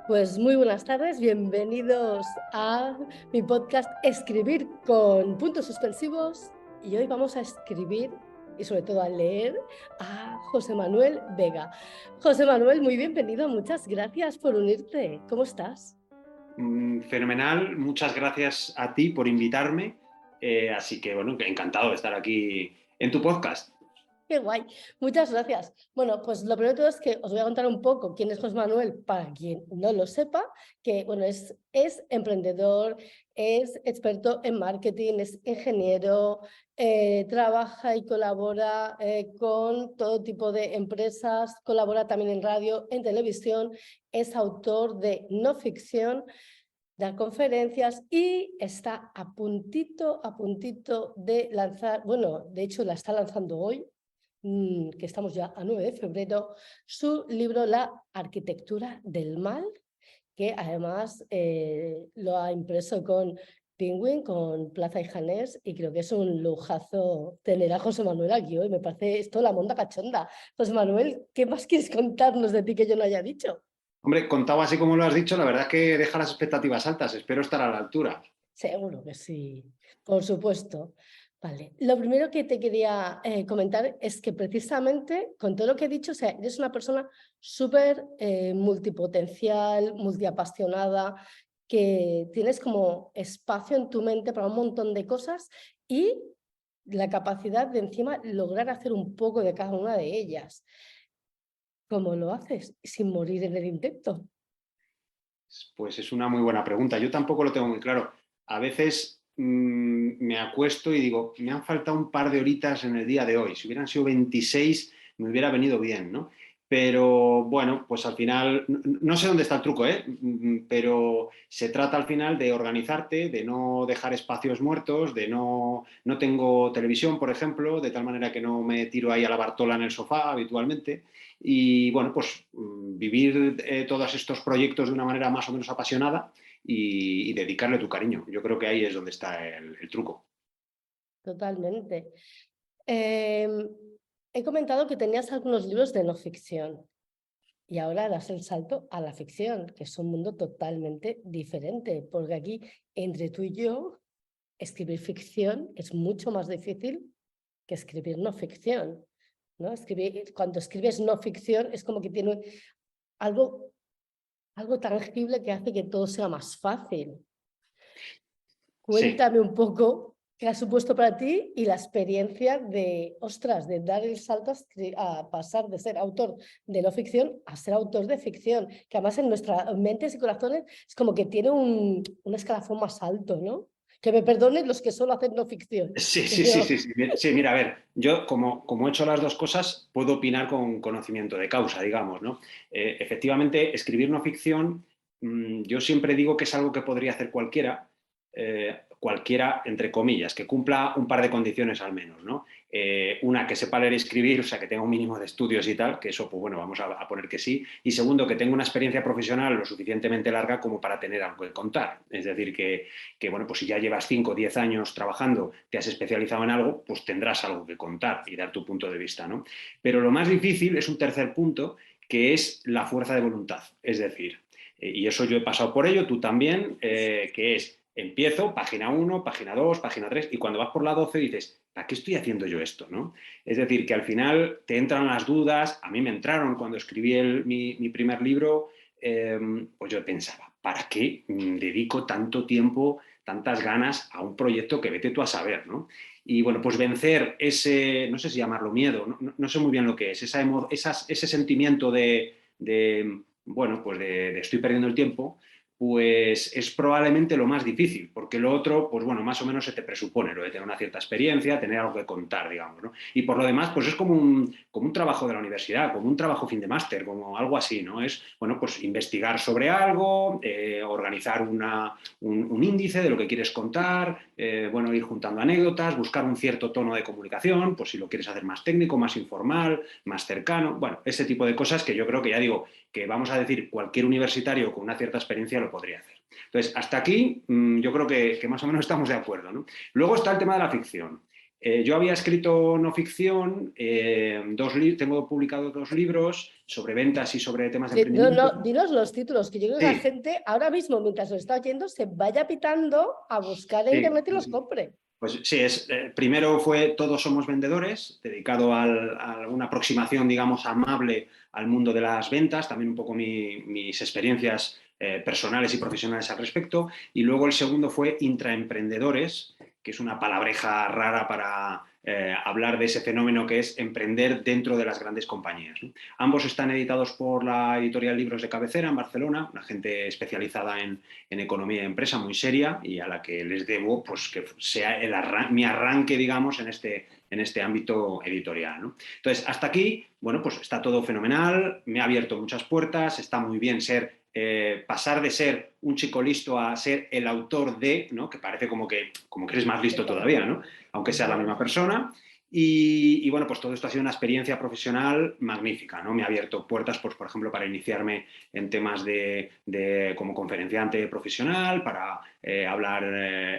Pues muy buenas tardes, bienvenidos a mi podcast Escribir con puntos suspensivos y hoy vamos a escribir y sobre todo a leer a José Manuel Vega. José Manuel, muy bienvenido, muchas gracias por unirte. ¿Cómo estás? Fenomenal, muchas gracias a ti por invitarme, así que bueno, encantado de estar aquí en tu podcast. Qué guay, muchas gracias. Bueno, pues lo primero de todo es que os voy a contar un poco quién es José Manuel para quien no lo sepa, que bueno, es emprendedor, es experto en marketing, es ingeniero, trabaja y colabora con todo tipo de empresas, colabora también en radio, en televisión, es autor de no ficción, da conferencias y está a puntito de lanzar, bueno, de hecho la está lanzando hoy, que estamos ya a 9 de febrero, su libro La arquitectura del mal, que además lo ha impreso con Penguin, con Plaza y Janés, y creo que es un lujazo tener a José Manuel aquí hoy. Me parece esto la monda cachonda. José Manuel, ¿qué más quieres contarnos de ti que yo no haya dicho? Hombre, contado así como lo has dicho, la verdad es que deja las expectativas altas, espero estar a la altura. Seguro que sí, por supuesto. Vale, lo primero que te quería comentar es que precisamente con todo lo que he dicho, o sea, eres una persona súper multipotencial, multiapasionada, que tienes como espacio en tu mente para un montón de cosas y la capacidad de encima lograr hacer un poco de cada una de ellas. ¿Cómo lo haces sin morir en el intento? Pues es una muy buena pregunta. Yo tampoco lo tengo muy claro. A veces me acuesto y digo, me han faltado un par de horitas en el día de hoy. Si hubieran sido 26, me hubiera venido bien, ¿no? Pero bueno, pues al final, no sé dónde está el truco, ¿eh? Pero se trata al final de organizarte, de no dejar espacios muertos, de no tengo televisión, por ejemplo, de tal manera que no me tiro ahí a la Bartola en el sofá habitualmente. Y bueno, pues vivir todos estos proyectos de una manera más o menos apasionada y dedicarle tu cariño. Yo creo que ahí es donde está el truco. Totalmente. Eh, He comentado que tenías algunos libros de no ficción y ahora das el salto a la ficción, que es un mundo totalmente diferente, porque aquí, entre tú y yo, escribir ficción es mucho más difícil que escribir no ficción, ¿no? Cuando escribes no ficción es como que tiene algo, algo tangible que hace que todo sea más fácil. Sí. Cuéntame un poco qué ha supuesto para ti y la experiencia de, ostras, de dar el salto a pasar de ser autor de no ficción a ser autor de ficción, que además en nuestras mentes y corazones es como que tiene un escalafón más alto, ¿no? Que me perdonen los que solo hacen no ficción, Sí, sí, sí, sí, pero sí. Sí, mira, a ver, yo como he hecho las dos cosas, puedo opinar con conocimiento de causa, digamos, ¿no? Efectivamente, escribir no ficción, yo siempre digo que es algo que podría hacer cualquiera, cualquiera, entre comillas, que cumpla un par de condiciones al menos, ¿no? Una, que sepa leer y escribir, o sea, que tenga un mínimo de estudios y tal, que eso, pues bueno, vamos a poner que sí. Y segundo, que tenga una experiencia profesional lo suficientemente larga como para tener algo que contar. Es decir, que bueno, pues si ya llevas 5 o 10 años trabajando, te has especializado en algo, pues tendrás algo que contar y dar tu punto de vista, ¿no? Pero lo más difícil es un tercer punto, que es la fuerza de voluntad. Es decir, y eso yo he pasado por ello, tú también, que es, empiezo, página 1, página 2, página 3, y cuando vas por la 12 dices, ¿para qué estoy haciendo yo esto? ¿No? Es decir, que al final te entran las dudas, a mí me entraron cuando escribí mi primer libro, pues yo pensaba, ¿para qué dedico tanto tiempo, tantas ganas a un proyecto que vete tú a saber, ¿no? Y bueno, pues vencer ese, no sé si llamarlo miedo, no sé muy bien lo que es, ese sentimiento bueno, pues de estoy perdiendo el tiempo, pues es probablemente lo más difícil, porque lo otro, pues bueno, más o menos se te presupone, lo de tener una cierta experiencia, tener algo que contar, digamos, ¿no? Y por lo demás, pues es como un trabajo de la universidad, como un trabajo fin de máster, como algo así, ¿no? Es, bueno, pues investigar sobre algo, organizar un índice de lo que quieres contar, bueno, ir juntando anécdotas, buscar un cierto tono de comunicación, pues si lo quieres hacer más técnico, más informal, más cercano, bueno, ese tipo de cosas que yo creo que ya digo, que vamos a decir cualquier universitario con una cierta experiencia lo podría hacer. Entonces, hasta aquí yo creo que más o menos estamos de acuerdo, ¿no? Luego está el tema de la ficción. Yo había escrito no ficción, tengo publicados 2 libros sobre ventas y sobre temas de No, emprendimiento. no, dinos los títulos, que yo creo que la Sí, gente ahora mismo, mientras lo está oyendo, se vaya pitando a buscar en sí, internet y sí, los sí. compre. Pues sí, primero fue Todos somos vendedores, dedicado a una aproximación, digamos, amable al mundo de las ventas, también un poco mis experiencias personales y profesionales al respecto. Y luego el segundo fue Intraemprendedores, que es una palabreja rara para hablar de ese fenómeno que es emprender dentro de las grandes compañías, ¿no? Ambos están editados por la editorial Libros de Cabecera en Barcelona, una gente especializada en economía de empresa muy seria y a la que les debo pues, que sea mi arranque, digamos, en este ámbito editorial, ¿no? Entonces, hasta aquí, bueno, pues está todo fenomenal, me ha abierto muchas puertas, está muy bien pasar de ser un chico listo a ser el autor de, ¿no? Que parece como que eres más listo todavía, ¿no? Aunque sea la misma persona. Y bueno, pues todo esto ha sido una experiencia profesional magnífica, ¿no? Me ha abierto puertas, pues, por ejemplo, para iniciarme en temas como conferenciante profesional, para hablar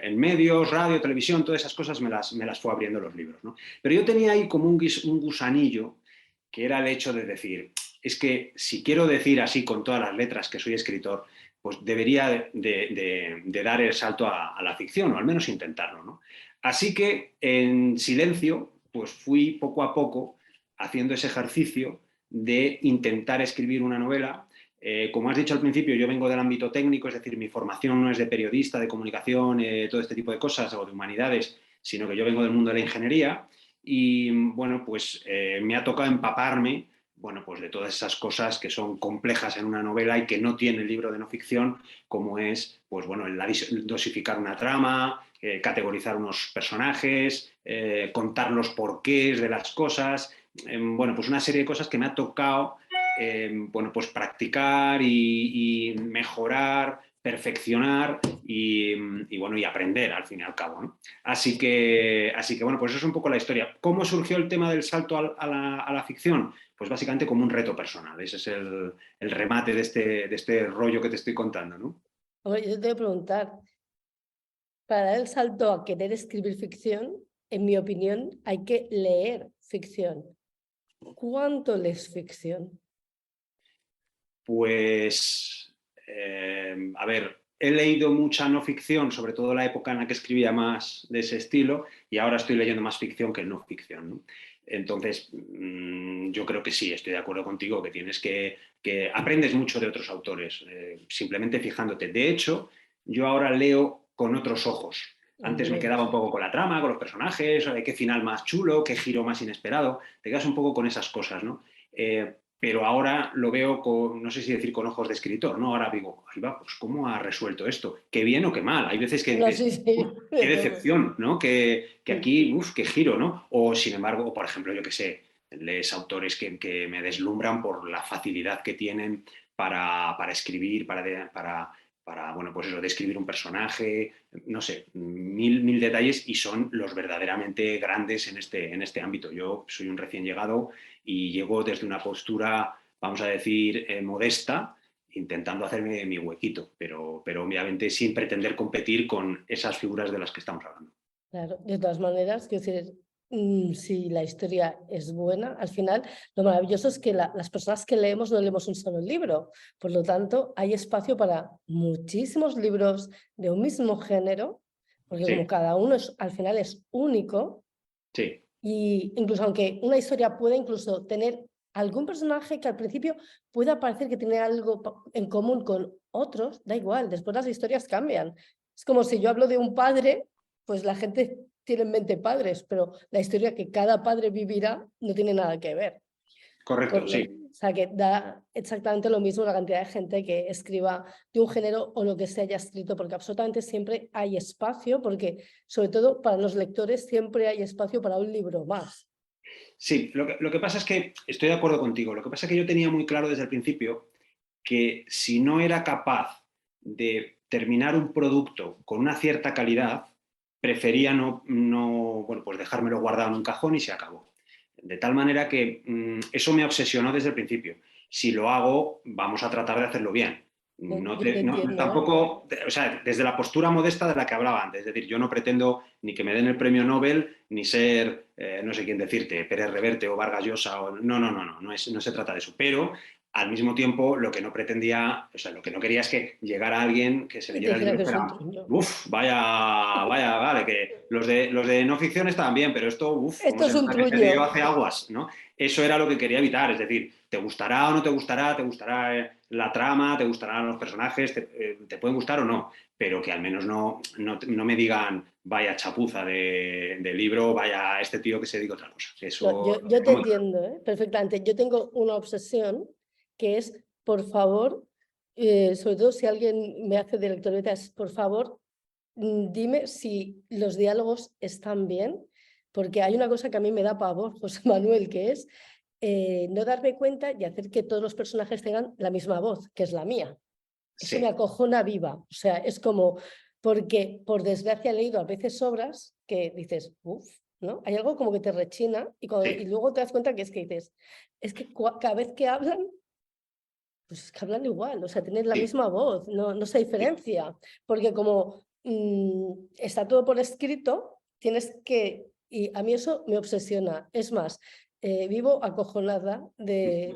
en medios, radio, televisión, todas esas cosas me las fue abriendo los libros, ¿no? Pero yo tenía ahí como un gusanillo, que era el hecho de decir, es que si quiero decir así con todas las letras que soy escritor, pues debería de dar el salto a la ficción, o al menos intentarlo, ¿no? Así que en silencio, pues fui poco a poco haciendo ese ejercicio de intentar escribir una novela. Como has dicho al principio, yo vengo del ámbito técnico, es decir, mi formación no es de periodista, de comunicación, todo este tipo de cosas, o de humanidades, sino que yo vengo del mundo de la ingeniería y, bueno, pues me ha tocado empaparme, bueno, pues de todas esas cosas que son complejas en una novela y que no tiene el libro de no ficción, como es, pues bueno, el dosificar una trama, categorizar unos personajes, contar los porqués de las cosas, bueno, pues una serie de cosas que me ha tocado, bueno, pues practicar y mejorar, perfeccionar bueno, y aprender al fin y al cabo, ¿no? Bueno, pues eso es un poco la historia. ¿Cómo surgió el tema del salto a la ficción? Pues básicamente como un reto personal. Ese es el remate de este rollo que te estoy contando, ¿no? Hombre, yo te voy a preguntar, para dar el salto a querer escribir ficción, en mi opinión, hay que leer ficción. ¿Cuánto lees ficción? Pues, a ver, he leído mucha no ficción, sobre todo la época en la que escribía más de ese estilo, y ahora estoy leyendo más ficción que no ficción, ¿no? Entonces, yo creo que sí, estoy de acuerdo contigo, que tienes que aprendes mucho de otros autores, simplemente fijándote. De hecho, yo ahora leo con otros ojos. Antes me Hombre, quedaba un poco con la trama, con los personajes, qué final más chulo, qué giro más inesperado. Te quedas un poco con esas cosas, ¿no? Pero ahora lo veo con, no sé si decir con ojos de escritor, ¿no? Ahora digo, ahí va, pues ¿cómo ha resuelto esto? ¿Qué bien o qué mal? Hay veces que no, dices, sí, "Uf, sí, qué de todo. decepción, ¿no? Que Sí. aquí, uff, qué giro, ¿no? O sin embargo, o por ejemplo, yo qué sé, lees autores que me deslumbran por la facilidad que tienen para escribir, bueno, pues eso, describir un personaje, no sé, mil detalles y son los verdaderamente grandes en este ámbito. Yo soy un recién llegado y llego desde una postura, vamos a decir, modesta, intentando hacerme mi huequito, pero obviamente sin pretender competir con esas figuras de las que estamos hablando. Claro, de todas maneras, quiero decir, si la historia es buena, al final lo maravilloso es que las personas que leemos no leemos un solo libro, por lo tanto hay espacio para muchísimos libros de un mismo género, porque como Sí, cada uno al final es único, sí, y incluso aunque una historia pueda incluso tener algún personaje que al principio pueda parecer que tiene algo en común con otros, da igual, después las historias cambian. Es como si yo hablo de un padre, pues la gente tiene en mente padres, pero la historia que cada padre vivirá no tiene nada que ver. correcto, sí. O sea, que da exactamente lo mismo la cantidad de gente que escriba de un género o lo que se haya escrito, porque absolutamente siempre hay espacio, porque sobre todo para los lectores siempre hay espacio para un libro más. Sí, lo que pasa es que estoy de acuerdo contigo. Lo que pasa es que yo tenía muy claro desde el principio que si no era capaz de terminar un producto con una cierta calidad, prefería bueno, pues dejármelo guardado en un cajón y se acabó. De tal manera que eso me obsesionó desde el principio. Si lo hago, vamos a tratar de hacerlo bien. Yo te entiendo, ¿eh? Tampoco, o sea, desde la postura modesta de la que hablaba antes, es decir, yo no pretendo ni que me den el premio Nobel, ni ser, no sé quién decirte, Pérez Reverte o Vargas Llosa, no se trata de eso, pero al mismo tiempo lo que no pretendía, o sea, lo que no quería es que llegara alguien que se Y te leyera el dijera libro que y es un fuera, truño. uff, vale, que los de no ficción están bien, pero esto, uff, cómo Esto es se un nota que este tío truño. hace aguas, ¿no? Eso era lo que quería evitar, es decir, te gustará o no te gustará la trama, te gustarán los personajes, te pueden gustar o no, pero que al menos no me digan vaya chapuza de libro, vaya este tío que se dedica a otra cosa. No, Eso yo te muy claro. entiendo, ¿eh? Perfectamente. Yo tengo una obsesión que es, por favor, sobre todo si alguien me hace de lector, es, por favor, dime si los diálogos están bien, porque hay una cosa que a mí me da pavor, José Manuel, que es no darme cuenta y hacer que todos los personajes tengan la misma voz, que es la mía. Eso me Sí, acojona viva. O sea, es como, porque por desgracia he leído a veces obras que dices, uff, ¿no? Hay algo como que te rechina y sí, luego te das cuenta que es que dices, es que cada vez que hablan, pues es que hablan igual, o sea, tienen la sí, misma voz, no se sí. diferencia, porque como está todo por escrito, tienes que, y a mí eso me obsesiona. Es más, vivo acojonada de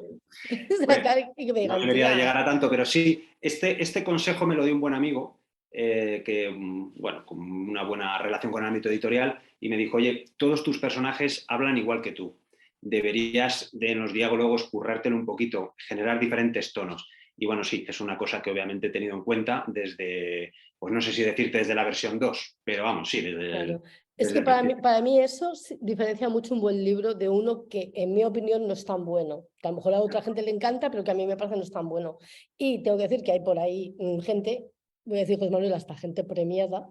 Pues sacar y que me no digan, debería de tía, llegar a tanto, pero sí, este consejo me lo dio un buen amigo que, bueno, con una buena relación con el ámbito editorial y me dijo, oye, todos tus personajes hablan igual que tú. Deberías de en los diálogos currártelo un poquito, generar diferentes tonos. Y bueno, sí, es una cosa que obviamente he tenido en cuenta desde, pues no sé si decirte desde la versión 2 pero vamos, sí, claro. Es desde que el principio. para mí eso diferencia mucho un buen libro de uno que, en mi opinión, no es tan bueno. Que a lo mejor a otra gente le encanta, pero que a mí me parece no es tan bueno. Y tengo que decir que hay por ahí gente, voy a decir, José Manuel, hasta gente premiada,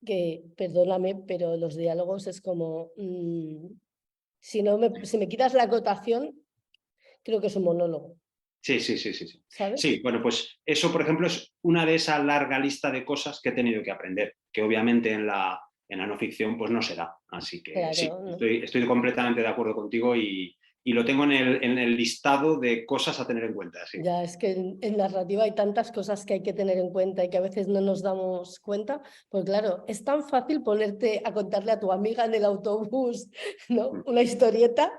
que, perdóname, pero los diálogos es como, si me quitas la acotación, creo que es un monólogo, Sí, sí, sí, sí, sí. ¿sabes? Sí, bueno, pues eso, por ejemplo, es una de esa larga lista de cosas que he tenido que aprender, que obviamente en la no ficción pues no se da. Así que sí, Claro, ¿no? estoy completamente de acuerdo contigo y lo tengo en el listado de cosas a tener en cuenta, sí. Ya, es que en narrativa hay tantas cosas que hay que tener en cuenta y que a veces no nos damos cuenta. Pues claro, es tan fácil ponerte a contarle a tu amiga en el autobús, ¿no? Mm. Una historieta,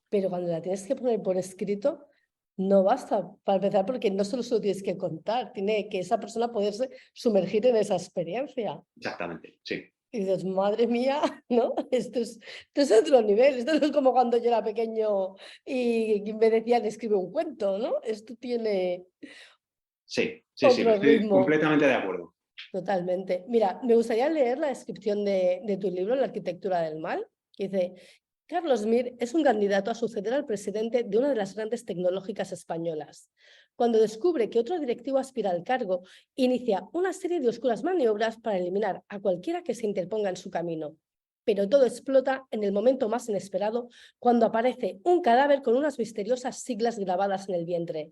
pero cuando la tienes que poner por escrito, no basta, para empezar, porque no solo se lo tienes que contar, tiene que esa persona poderse sumergir en esa experiencia. Exactamente, sí. Y dices, madre mía, ¿no? Esto es otro nivel. Esto no es como cuando yo era pequeño y me decían escribe un cuento, ¿no? Esto tiene Sí, sí, sí, otro estoy ritmo. completamente de acuerdo. Totalmente. Mira, me gustaría leer la descripción de tu libro, La arquitectura del mal, que dice, Carlos Mir es un candidato a suceder al presidente de una de las grandes tecnológicas españolas. Cuando descubre que otro directivo aspira al cargo, inicia una serie de oscuras maniobras para eliminar a cualquiera que se interponga en su camino. Pero todo explota en el momento más inesperado, cuando aparece un cadáver con unas misteriosas siglas grabadas en el vientre.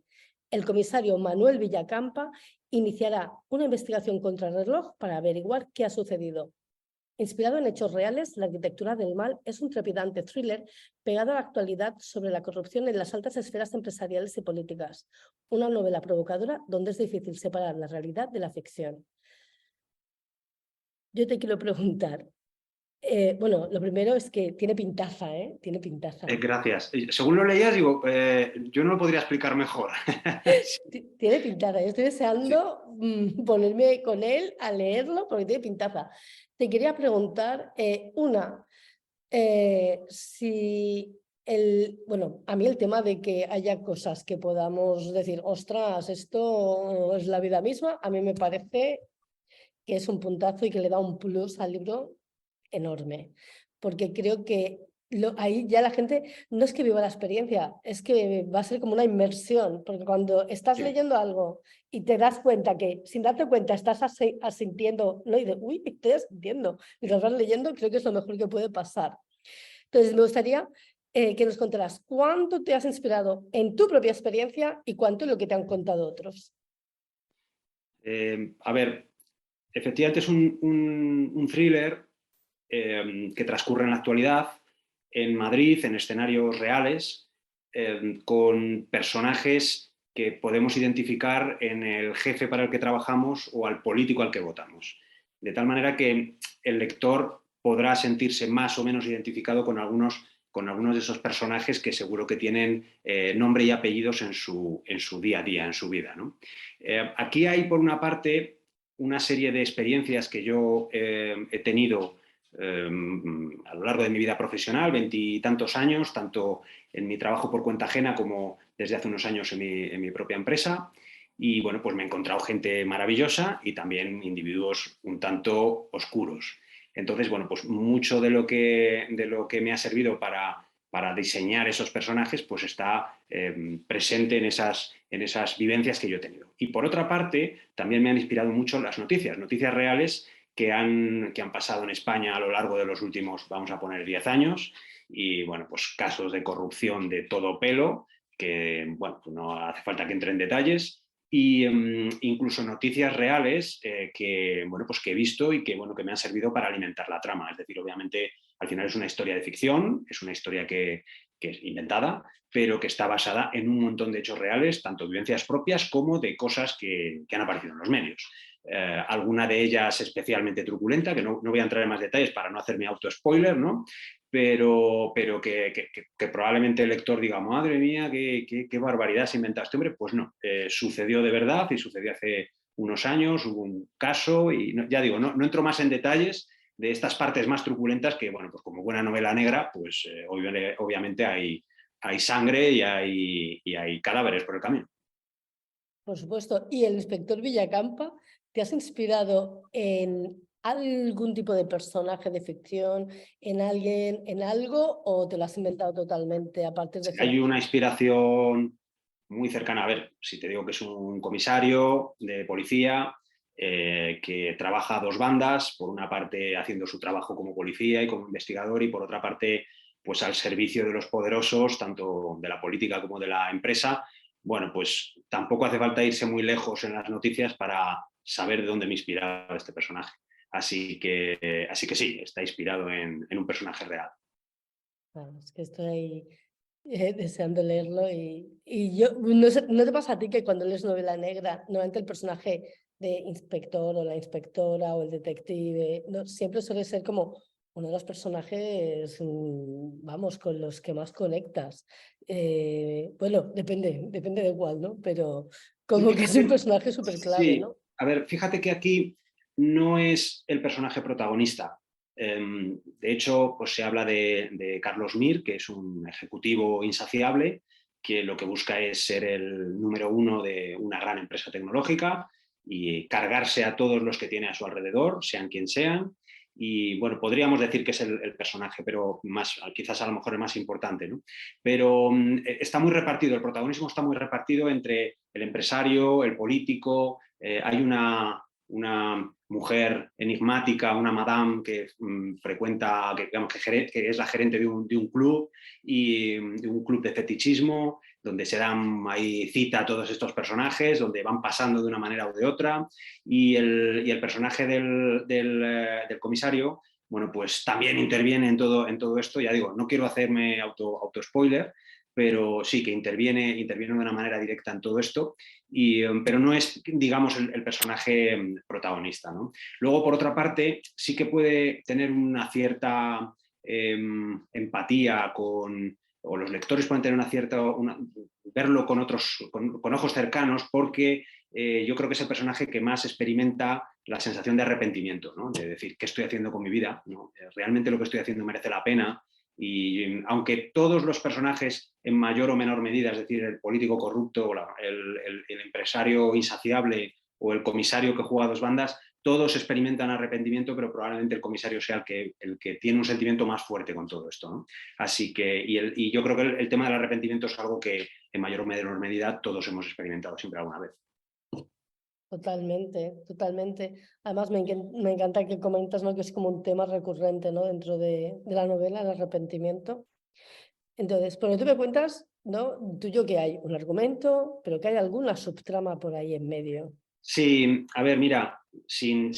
El comisario Manuel Villacampa iniciará una investigación contrarreloj para averiguar qué ha sucedido. Inspirado en hechos reales, La arquitectura del mal es un trepidante thriller pegado a la actualidad sobre la corrupción en las altas esferas empresariales y políticas. Una novela provocadora donde es difícil separar la realidad de la ficción. Yo te quiero preguntar, bueno, lo primero es que tiene pintaza, ¿eh? Tiene pintaza. Gracias. Según lo leías, digo, yo no lo podría explicar mejor. Tiene pintaza. Yo estoy Sí, deseando ponerme con él a leerlo porque tiene pintaza. Te quería preguntar, si bueno, a mí el tema de que haya cosas que podamos decir, ostras, esto es la vida misma, a mí me parece que es un puntazo y que le da un plus al libro enorme, porque creo que ahí ya la gente no es que viva la experiencia, es que va a ser como una inmersión, porque cuando estás sí. leyendo algo y te das cuenta que sin darte cuenta estás asintiendo, no, y de, uy, estoy asintiendo, y lo vas leyendo, creo que es lo mejor que puede pasar. Entonces, me gustaría que nos contaras cuánto te has inspirado en tu propia experiencia y cuánto en lo que te han contado otros. A ver, efectivamente es un thriller que transcurre en la actualidad, en Madrid, en escenarios reales, con personajes que podemos identificar en el jefe para el que trabajamos o al político al que votamos. De tal manera que el lector podrá sentirse más o menos identificado con algunos de esos personajes que seguro que tienen nombre y apellidos en su día a día, en su vida, ¿no? Aquí hay, por una parte, una serie de experiencias que yo he tenido a lo largo de mi vida profesional, 20 y tantos años, tanto en mi trabajo por cuenta ajena como desde hace unos años en mi propia empresa. Y bueno, pues me he encontrado gente maravillosa y también individuos un tanto oscuros. Entonces, bueno, pues mucho de lo que me ha servido para diseñar esos personajes, pues está presente en esas vivencias que yo he tenido. Y por otra parte, también me han inspirado mucho las noticias reales que han pasado en España a lo largo de los últimos, vamos a poner, 10 años. Y bueno, pues casos de corrupción de todo pelo, que bueno, pues no hace falta que entre en detalles, y incluso noticias reales que, bueno, pues que he visto y que, bueno, que me han servido para alimentar la trama. Es decir, obviamente, al final es una historia de ficción, es una historia que es inventada, pero que está basada en un montón de hechos reales, tanto vivencias propias como de cosas que han aparecido en los medios. Alguna de ellas especialmente truculenta, que no voy a entrar en más detalles para no hacer mi auto-spoiler, ¿no? Pero que probablemente el lector diga, madre mía, qué barbaridad se inventa este hombre. Pues no, sucedió de verdad y sucedió hace unos años, hubo un caso y ya digo, no entro más en detalles de estas partes más truculentas que, bueno, pues como buena novela negra, pues obviamente hay sangre y hay cadáveres por el camino. Por supuesto. ¿Y el inspector Villacampa, te has inspirado en algún tipo de personaje de ficción, en alguien, en algo, o te lo has inventado totalmente a partir de Hay cero? una inspiración muy cercana. A ver, si te digo que es un comisario de policía que trabaja a dos bandas, por una parte haciendo su trabajo como policía y como investigador y por otra parte pues al servicio de los poderosos, tanto de la política como de la empresa. Bueno, pues tampoco hace falta irse muy lejos en las noticias para saber de dónde me inspiraba este personaje. Así que sí, está inspirado en un personaje real. Claro, es que estoy deseando leerlo y yo, no sé, ¿no te pasa a ti que cuando lees novela negra, normalmente el personaje de inspector o la inspectora o el detective, no, siempre suele ser como uno de los personajes, vamos, con los que más conectas? Bueno, depende de cuál, ¿no? Pero como que es un personaje súper clave, Sí, ¿no? a ver, fíjate que aquí no es el personaje protagonista. De hecho, pues se habla de Carlos Mir, que es un ejecutivo insaciable, que lo que busca es ser el número uno de una gran empresa tecnológica y cargarse a todos los que tiene a su alrededor, sean quien sean. Y bueno, podríamos decir que es el personaje, pero quizás a lo mejor el más importante, ¿no? Pero está muy repartido, el protagonismo está muy repartido entre el empresario, el político. Hay una mujer enigmática, una madame que frecuenta, digamos, que es la gerente de un club y de un club de fetichismo, donde se dan ahí cita a todos estos personajes, donde van pasando de una manera u de otra, y el personaje del comisario, bueno, pues también interviene en todo esto. Ya digo, no quiero hacerme auto-spoiler, pero sí que interviene de una manera directa en todo esto, pero no es, digamos, el personaje protagonista, ¿no? Luego, por otra parte, sí que puede tener una cierta empatía o los lectores pueden tener verlo con ojos cercanos, porque yo creo que es el personaje que más experimenta la sensación de arrepentimiento, ¿no? De decir, ¿qué estoy haciendo con mi vida? ¿No? ¿Realmente lo que estoy haciendo merece la pena? Y aunque todos los personajes en mayor o menor medida, es decir, el político corrupto, el empresario insaciable o el comisario que juega a dos bandas, todos experimentan arrepentimiento, pero probablemente el comisario sea el que tiene un sentimiento más fuerte con todo esto, ¿no? Así que, y yo creo que el tema del arrepentimiento es algo que en mayor o menor medida todos hemos experimentado siempre alguna vez. Totalmente, totalmente. Además, me encanta que comentas, ¿no? Que es como un tema recurrente, ¿no? Dentro de la novela, el arrepentimiento. Entonces, pero tú me cuentas, ¿no? Tuyo que hay un argumento, pero que hay alguna subtrama por ahí en medio. Sí, a ver, mira, sin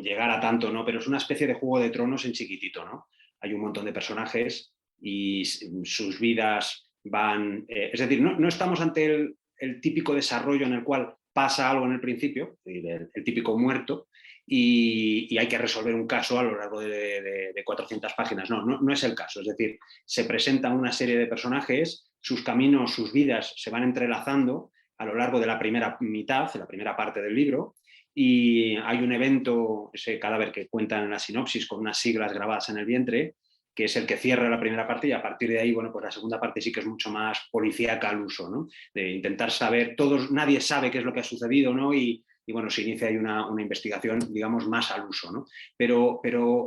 llegar a tanto, ¿no? Pero es una especie de Juego de Tronos en chiquitito, ¿no? Hay un montón de personajes y sus vidas van... es decir, no estamos ante el típico desarrollo en el cual pasa algo en el principio, el típico muerto, y hay que resolver un caso a lo largo de 400 páginas. No es el caso. Es decir, se presentan una serie de personajes, sus caminos, sus vidas se van entrelazando a lo largo de la primera mitad, de la primera parte del libro, y hay un evento, ese cadáver que cuentan en la sinopsis con unas siglas grabadas en el vientre, que es el que cierra la primera parte, y a partir de ahí, bueno, pues la segunda parte sí que es mucho más policíaca al uso, ¿no? De intentar saber, nadie sabe qué es lo que ha sucedido, ¿no? Y bueno, se inicia ahí una investigación, digamos, más al uso, ¿no? Pero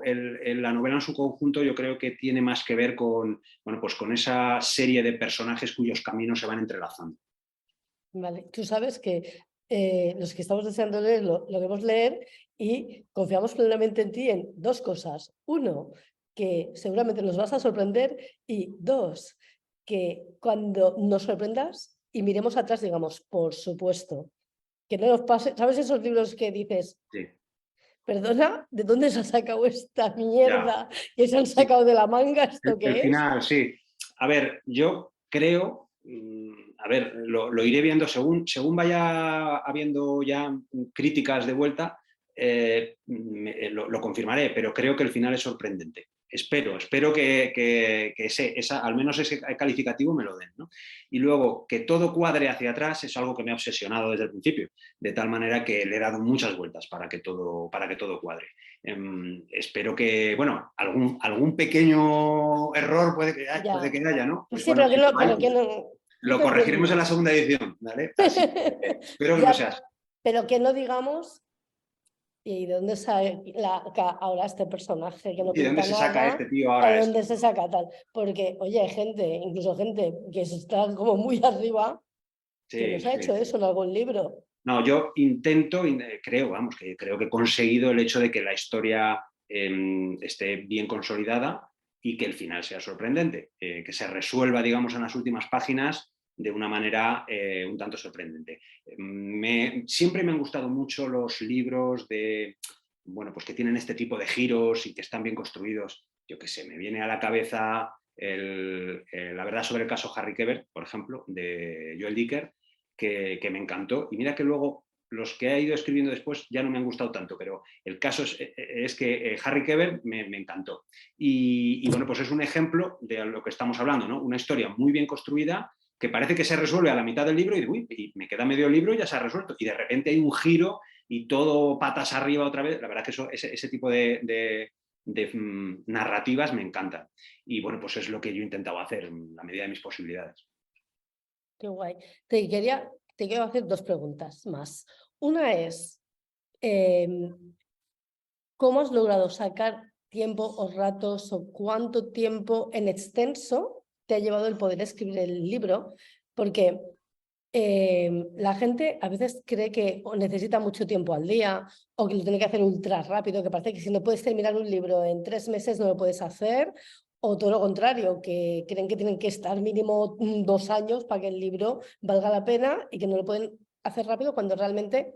la novela en su conjunto yo creo que tiene más que ver con, bueno, pues con esa serie de personajes cuyos caminos se van entrelazando. Vale, tú sabes que los que estamos deseando leerlo, lo debemos leer y confiamos plenamente en ti en dos cosas. Uno, que seguramente nos vas a sorprender, y dos, que cuando nos sorprendas y miremos atrás digamos, por supuesto, que no nos pase, ¿sabes esos libros que dices, Sí, perdona, ¿de dónde se ha sacado esta ya. mierda? ¿Que se han Sí. sacado de la manga esto El que es? final, sí. A ver, yo creo, a ver, lo iré viendo según vaya habiendo ya críticas de vuelta, lo confirmaré, pero creo que el final es sorprendente. Espero que al menos ese calificativo me lo den, ¿no? Y luego, que todo cuadre hacia atrás es algo que me ha obsesionado desde el principio, de tal manera que le he dado muchas vueltas para que todo cuadre. Espero que, bueno, algún pequeño error puede que Ya. haya, ¿no? Pues Sí, bueno, si lo hay, pero que pues no, lo te corregiremos en la entiendo. segunda edición, ¿vale? Así que espero que no sea Ya, así. pero que no digamos, ¿y de dónde sale ahora este personaje que no ¿Y de dónde pinta se saca nada? este tío ¿O de ahora esto? dónde se saca tal? Porque, oye, hay gente, incluso gente que está como muy arriba, que Sí, nos ha sí, hecho sí. eso en algún libro. No, yo creo que he conseguido el hecho de que la historia esté bien consolidada y que el final sea sorprendente, que se resuelva, digamos, en las últimas páginas de una manera un tanto sorprendente. Siempre me han gustado mucho los libros bueno, pues que tienen este tipo de giros y que están bien construidos. Yo qué sé, me viene a la cabeza la verdad sobre el caso Harry Quebert, por ejemplo, de Joel Dicker, que me encantó. Y mira que luego los que ha ido escribiendo después ya no me han gustado tanto, pero el caso es que Harry Quebert me encantó. Y bueno, pues es un ejemplo de lo que estamos hablando, ¿no? Una historia muy bien construida que parece que se resuelve a la mitad del libro y, uy, y me queda medio libro y ya se ha resuelto. Y de repente hay un giro y todo patas arriba otra vez. La verdad que ese tipo de narrativas me encantan. Y bueno, pues es lo que yo he intentado hacer en la medida de mis posibilidades. Qué guay. Te quiero hacer dos preguntas más. Una es, ¿cómo has logrado sacar tiempo o ratos o cuánto tiempo en extenso te ha llevado el poder escribir el libro? Porque la gente a veces cree que o necesita mucho tiempo al día o que lo tiene que hacer ultra rápido, que parece que si no puedes terminar un libro en 3 meses no lo puedes hacer, o todo lo contrario, que creen que tienen que estar mínimo 2 años para que el libro valga la pena y que no lo pueden hacer rápido cuando realmente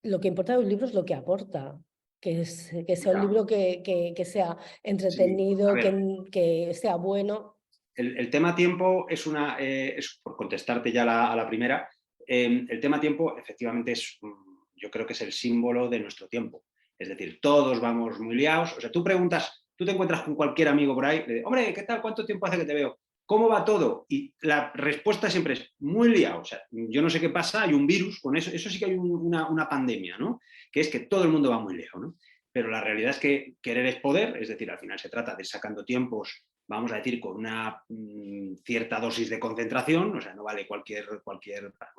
lo que importa de un libro es lo que aporta. Que sea un Ya. libro que sea Sí, a entretenido, ver, que sea bueno. el tema tiempo es, por contestarte ya a la primera, el tema tiempo efectivamente yo creo que es el símbolo de nuestro tiempo. Es decir, todos vamos muy liados. O sea, tú te encuentras con cualquier amigo por ahí, hombre, ¿qué tal? ¿Cuánto tiempo hace que te veo? ¿Cómo va todo? Y la respuesta siempre es muy liado. O sea, yo no sé qué pasa, hay un virus, con eso sí que hay una pandemia, ¿no? Que es que todo el mundo va muy lejos, ¿no? Pero la realidad es que querer es poder, es decir, al final se trata de sacando tiempos, vamos a decir, con una cierta dosis de concentración, o sea, no vale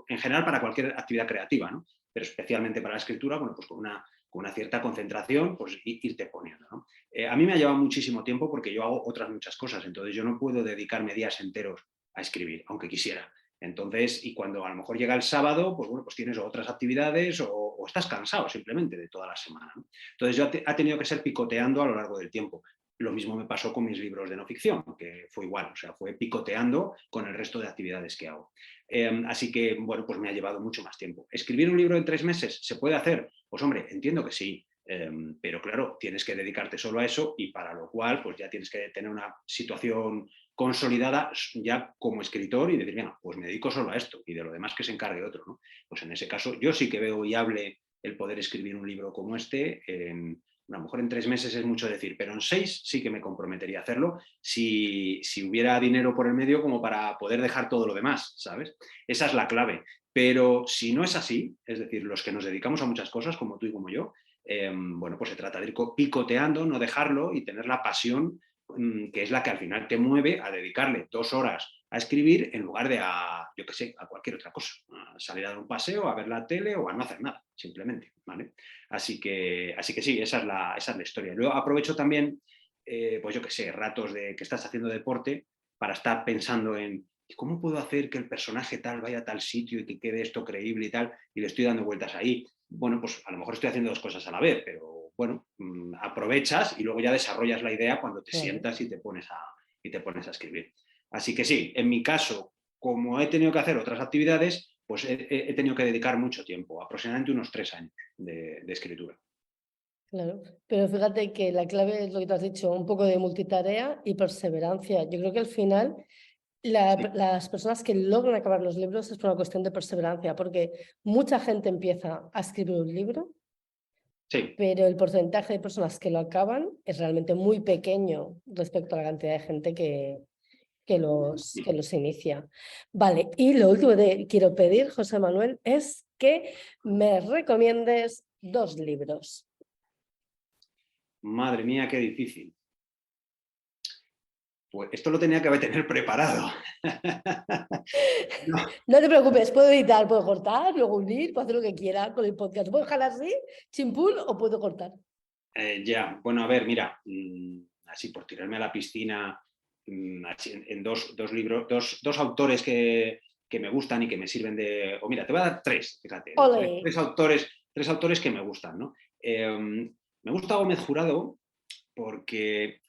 en general para cualquier actividad creativa, ¿no? Pero especialmente para la escritura, bueno, pues con una cierta concentración, pues irte poniendo, ¿no? A mí me ha llevado muchísimo tiempo porque yo hago otras muchas cosas, entonces yo no puedo dedicarme días enteros a escribir, aunque quisiera. Entonces, y cuando a lo mejor llega el sábado, pues bueno, pues tienes otras actividades o estás cansado simplemente de toda la semana, ¿no? Entonces yo ha tenido que ser picoteando a lo largo del tiempo. Lo mismo me pasó con mis libros de no ficción, que fue igual, o sea, fue picoteando con el resto de actividades que hago. Así que, bueno, pues me ha llevado mucho más tiempo. ¿Escribir un libro en 3 meses se puede hacer? Pues hombre, entiendo que sí. Pero claro, tienes que dedicarte solo a eso y para lo cual pues ya tienes que tener una situación consolidada ya como escritor y decir, venga, pues me dedico solo a esto y de lo demás que se encargue otro, ¿no? Pues en ese caso yo sí que veo viable el poder escribir un libro como este. A lo mejor en 3 meses es mucho decir, pero en 6 sí que me comprometería a hacerlo si hubiera dinero por el medio como para poder dejar todo lo demás, ¿sabes? Esa es la clave. Pero si no es así, es decir, los que nos dedicamos a muchas cosas, como tú y como yo, bueno, pues se trata de ir picoteando, no dejarlo y tener la pasión que es la que al final te mueve a dedicarle 2 horas a escribir en lugar de a, yo qué sé, a cualquier otra cosa, a salir a dar un paseo, a ver la tele o a no hacer nada, simplemente, ¿vale? Así que sí, esa es la historia. Luego aprovecho también, pues yo qué sé, ratos de que estás haciendo deporte para estar pensando en cómo puedo hacer que el personaje tal vaya a tal sitio y que quede esto creíble y tal, y le estoy dando vueltas ahí. Bueno, pues a lo mejor estoy haciendo 2 cosas a la vez, pero bueno, aprovechas y luego ya desarrollas la idea cuando te Claro. sientas y te pones a escribir. Así que sí, en mi caso, como he tenido que hacer otras actividades, pues he tenido que dedicar mucho tiempo, aproximadamente unos 3 años de escritura. Claro, pero fíjate que la clave es lo que te has dicho, un poco de multitarea y perseverancia. Yo creo que al final Sí, las personas que logran acabar los libros es por una cuestión de perseverancia, porque mucha gente empieza a escribir un libro, sí. pero el porcentaje de personas que lo acaban es realmente muy pequeño respecto a la cantidad de gente que los inicia. Vale, y lo último que quiero pedir, José Manuel, es que me recomiendes 2 libros. Madre mía, qué difícil. Pues esto lo tenía que haber tener preparado. No, No te preocupes, puedo editar, puedo cortar, luego unir, puedo hacer lo que quiera con el podcast. Puedo dejar así, chimpún, o puedo cortar. ya, bueno, a ver, mira, así por tirarme a la piscina, así en dos libros, dos autores que me gustan y que me sirven de. O mira, te voy a dar 3, fíjate, tres, Ole, tres autores, 3 autores que me gustan, ¿no? Me gusta Gómez Jurado porque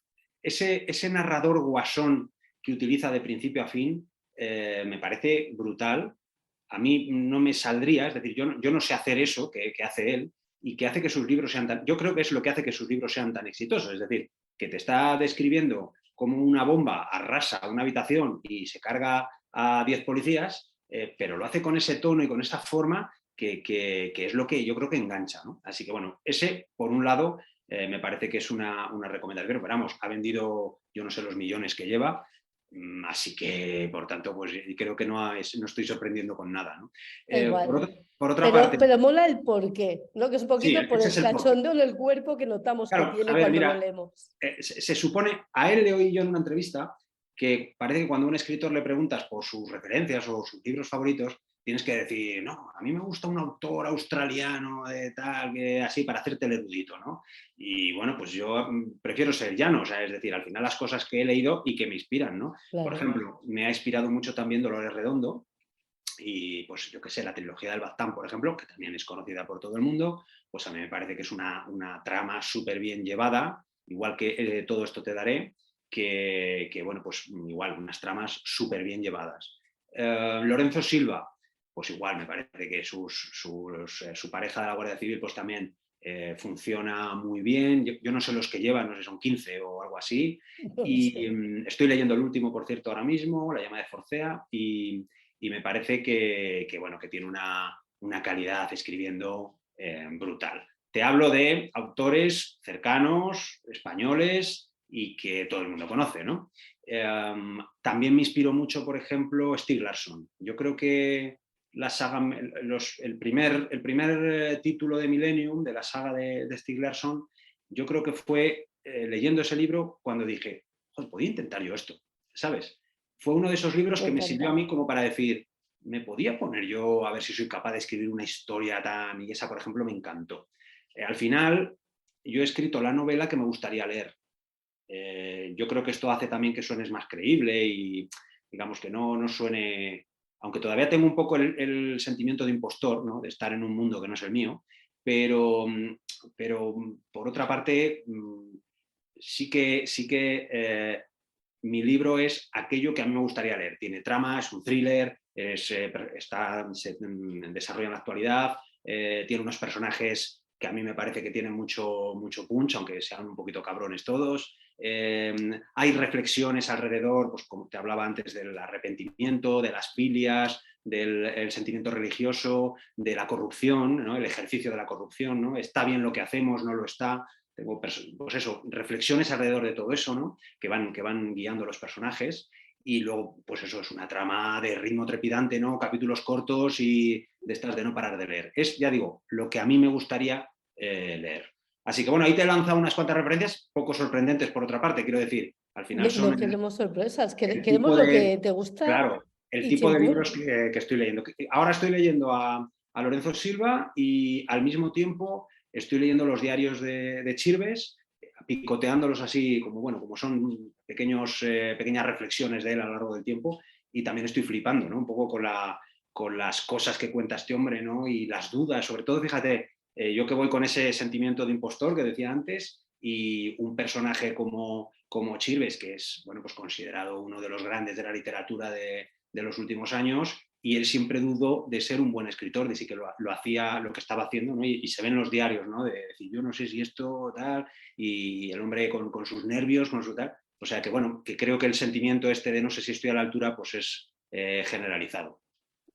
ese narrador guasón que utiliza de principio a fin me parece brutal. A mí no me saldría, es decir, yo no sé hacer eso que hace él y que hace que sus libros sean tan. Yo creo que es lo que hace que sus libros sean tan exitosos, es decir, que te está describiendo como una bomba arrasa una habitación y se carga a 10 policías, pero lo hace con ese tono y con esa forma que es lo que yo creo que engancha, ¿no? Así que bueno, ese por un lado me parece que es una recomendación, pero vamos, ha vendido yo no sé los millones que lleva, así que por tanto pues creo que no estoy sorprendiendo con nada, ¿no? da igual. Por otra parte, Pero mola el porqué, ¿no? Que es un sí, poquito por ese el es el porqué. cachondeo en el cuerpo que notamos que Claro, a tiene ver, cuando lo mira, leemos. se supone, a él le oí yo en una entrevista que parece que cuando a un escritor le preguntas por sus referencias o sus libros favoritos, tienes que decir, no, a mí me gusta un autor australiano de tal, que así, para hacerte el erudito, ¿no? Y bueno, pues yo prefiero ser llano, o sea, es decir, al final las cosas que he leído y que me inspiran, ¿no? Por Claro. ejemplo, me ha inspirado mucho también Dolores Redondo, y pues yo qué sé, la trilogía del Baztán, por ejemplo, que también es conocida por todo el mundo, pues a mí me parece que es una trama súper bien llevada, igual que todo esto te daré, bueno, pues igual, unas tramas súper bien llevadas. Lorenzo Silva, pues igual, me parece que su pareja de la Guardia Civil, pues también funciona muy bien. Yo no sé los que llevan, no sé, son 15 o algo así. No Y sé. estoy leyendo el último, por cierto, ahora mismo, La llama de Forcea, y me parece bueno, que tiene una calidad escribiendo brutal. Te hablo de autores cercanos, españoles y que todo el mundo conoce, ¿no? También me inspiró mucho, por ejemplo, Stieg Larsson. Yo creo que la saga, el primer título de Millennium, de la saga de Stieg Larsson, yo creo que fue leyendo ese libro cuando dije, joder, podía intentar yo esto, ¿sabes? Fue uno de esos libros Me que me sirvió a encanta. mí como para decir, me podía poner yo a ver si soy capaz de escribir una historia tan. Y esa, por ejemplo, me encantó. Al final, yo he escrito la novela que me gustaría leer. Yo creo que esto hace también que suenes más creíble y, digamos, que no suene. Aunque todavía tengo un poco el sentimiento de impostor, ¿no? De estar en un mundo que no es el mío, pero por otra parte, sí que mi libro es aquello que a mí me gustaría leer. Tiene trama, es un thriller, se desarrolla en la actualidad, tiene unos personajes que a mí me parece que tienen mucho punch, aunque sean un poquito cabrones todos. Hay reflexiones alrededor, pues como te hablaba antes, del arrepentimiento, de las filias, del sentimiento religioso, de la corrupción, ¿no? El ejercicio de la corrupción, ¿no? ¿Está bien lo que hacemos? ¿No lo está? Tengo, pues eso, reflexiones alrededor de todo eso, ¿no? que van guiando los personajes. Y luego, pues eso es una trama de ritmo trepidante, ¿no? Capítulos cortos y de estas de no parar de leer. Es, ya digo, lo que a mí me gustaría leer. Así que bueno, ahí te he lanzado unas cuantas referencias, poco sorprendentes por otra parte, quiero decir, al final No son queremos sorpresas, el queremos tipo lo de, que te gusta claro, el y tipo de chimpún. libros que estoy leyendo. Ahora estoy leyendo a Lorenzo Silva y al mismo tiempo estoy leyendo los diarios de Chirves, picoteándolos así como, bueno, como son pequeñas reflexiones de él a lo largo del tiempo, y también estoy flipando, ¿no? Un poco con las cosas que cuenta este hombre, ¿no? Y las dudas, sobre todo, fíjate, yo que voy con ese sentimiento de impostor que decía antes, y un personaje como Chirves, que es, bueno, pues considerado uno de los grandes de la literatura de los últimos años, y él siempre dudó de ser un buen escritor, de si que lo hacía, lo que estaba haciendo, ¿no? Y se ven los diarios, ¿no? De decir, yo no sé si esto tal, y el hombre con sus nervios, con su tal. O sea que, bueno, que creo que el sentimiento este de no sé si estoy a la altura, pues es generalizado.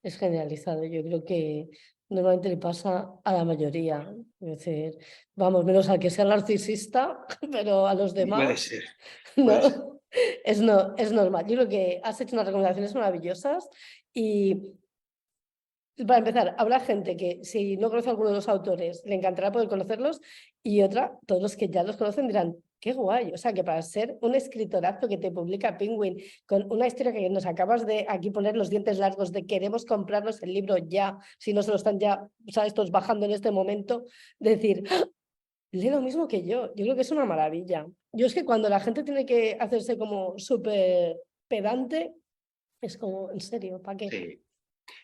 Es generalizado, yo creo que normalmente le pasa a la mayoría. Es decir, vamos, menos al que sea narcisista, pero a los Puede demás, ser, puede ser. no. Es normal. Yo creo que has hecho unas recomendaciones maravillosas y para empezar, habrá gente que si no conoce a alguno de los autores le encantará poder conocerlos y otra, todos los que ya los conocen dirán, qué guay. O sea que para ser un escritorazo que te publica Penguin con una historia que nos acabas de aquí poner los dientes largos de queremos comprarnos el libro ya, si no se lo están ya, ¿sabes? Todos bajando en este momento, decir, ¡ah! Lee lo mismo que yo creo que es una maravilla. Yo es que cuando la gente tiene que hacerse como súper pedante, es como, en serio, ¿para qué? Sí,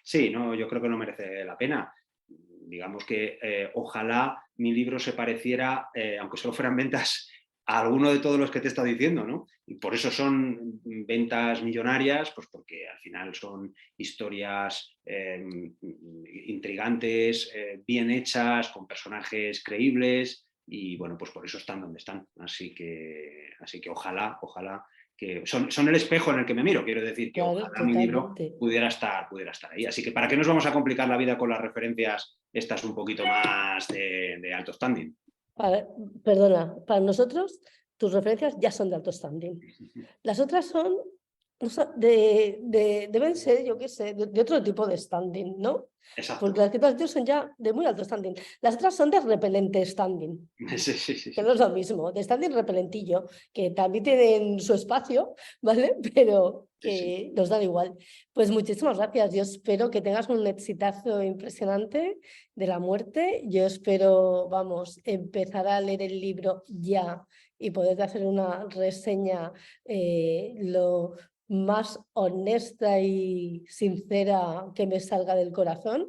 sí, no, yo creo que no merece la pena. Digamos que ojalá mi libro se pareciera, aunque solo fueran ventas, a alguno de todos los que te he estado diciendo, ¿no? Y por eso son ventas millonarias, pues porque al final son historias intrigantes, bien hechas, con personajes creíbles, y bueno, pues por eso están donde están. Así que ojalá que son el espejo en el que me miro, quiero decir que Claro, ojalá mi libro totalmente. pudiera estar ahí. Así que ¿para qué nos vamos a complicar la vida con las referencias estas un poquito más de alto standing? Perdona, para nosotros tus referencias ya son de alto standing. Las otras son, no sé, deben ser, yo qué sé, de otro tipo de standing, ¿no? Porque Exacto. las que tú has dicho son ya de muy alto standing. Las otras son de repelente standing, Sí, sí, sí, que no sí. es lo mismo, de standing repelentillo, que también tienen su espacio, ¿vale? Pero Sí, sí. que nos dan igual. Pues muchísimas gracias. Yo espero que tengas un exitazo impresionante de la muerte. Yo espero, vamos, empezar a leer el libro ya y poder hacer una reseña lo más honesta y sincera que me salga del corazón.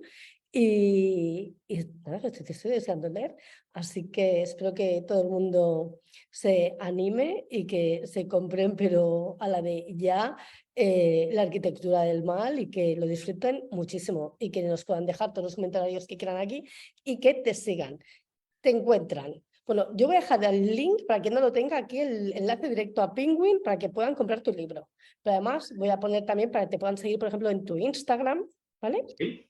Y nada, que te estoy deseando leer. Así que espero que todo el mundo se anime y que se compren, pero a la de ya, la arquitectura del mal y que lo disfruten muchísimo y que nos puedan dejar todos los comentarios que quieran aquí y que te sigan. Te encuentran. Bueno, yo voy a dejar el link para quien no lo tenga aquí, el enlace directo a Penguin para que puedan comprar tu libro. Pero además voy a poner también para que te puedan seguir, por ejemplo, en tu Instagram, ¿vale? Sí,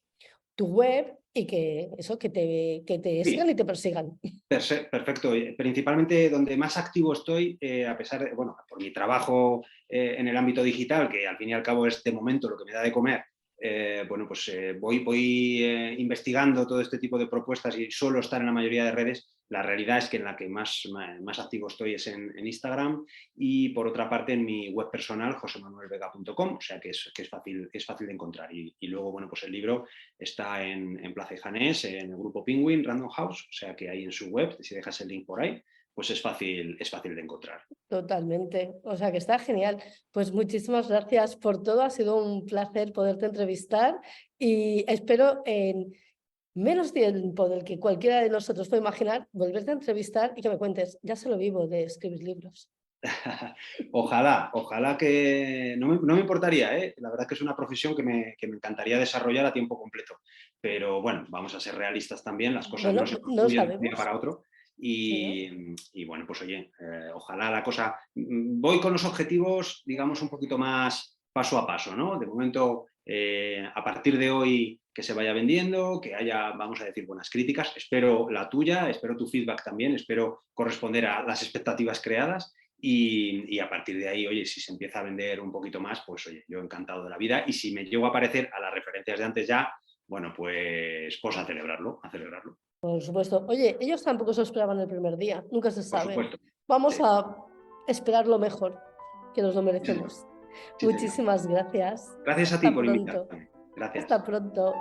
Tu web y que eso, que te sigan sí. y te persigan. Perfecto. Principalmente donde más activo estoy, a pesar de, bueno, por mi trabajo en el ámbito digital, que al fin y al cabo es de momento lo que me da de comer, bueno, pues voy investigando todo este tipo de propuestas y suelo estar en la mayoría de redes. La realidad es que en la que más activo estoy es en Instagram, y por otra parte en mi web personal, josemanuelvega.com, o sea que es fácil de encontrar. Y luego, bueno, pues el libro está en Plaza y Janés, en el grupo Penguin, Random House, o sea que ahí en su web, si dejas el link por ahí, pues es fácil de encontrar. Totalmente. O sea que está genial. Pues muchísimas gracias por todo. Ha sido un placer poderte entrevistar y espero en menos tiempo del que cualquiera de nosotros puede imaginar volverte a entrevistar y que me cuentes, ya se lo vivo de escribir libros. Ojalá que... No me importaría, ¿eh? La verdad que es una profesión que me encantaría desarrollar a tiempo completo. Pero bueno, vamos a ser realistas también, las cosas no Bueno, se no construyen de un día sabemos. para otro. Sí, ¿no? Y bueno, pues oye, ojalá la cosa... Voy con los objetivos, digamos, un poquito más paso a paso, ¿no? De momento, a partir de hoy, que se vaya vendiendo, que haya, vamos a decir, buenas críticas. Espero la tuya, espero tu feedback también, espero corresponder a las expectativas creadas. Y a partir de ahí, oye, si se empieza a vender un poquito más, pues oye, yo encantado de la vida. Y si me llego a parecer a las referencias de antes ya, bueno, pues a celebrarlo, a celebrarlo. Por supuesto. Oye, ellos tampoco se lo esperaban el primer día, nunca se Por sabe. supuesto. Vamos Sí, a esperar lo mejor, que nos lo sí, señor. merecemos. Sí, señor. Muchísimas gracias. Gracias a ti Hasta por pronto. invitarme. Gracias. Hasta pronto.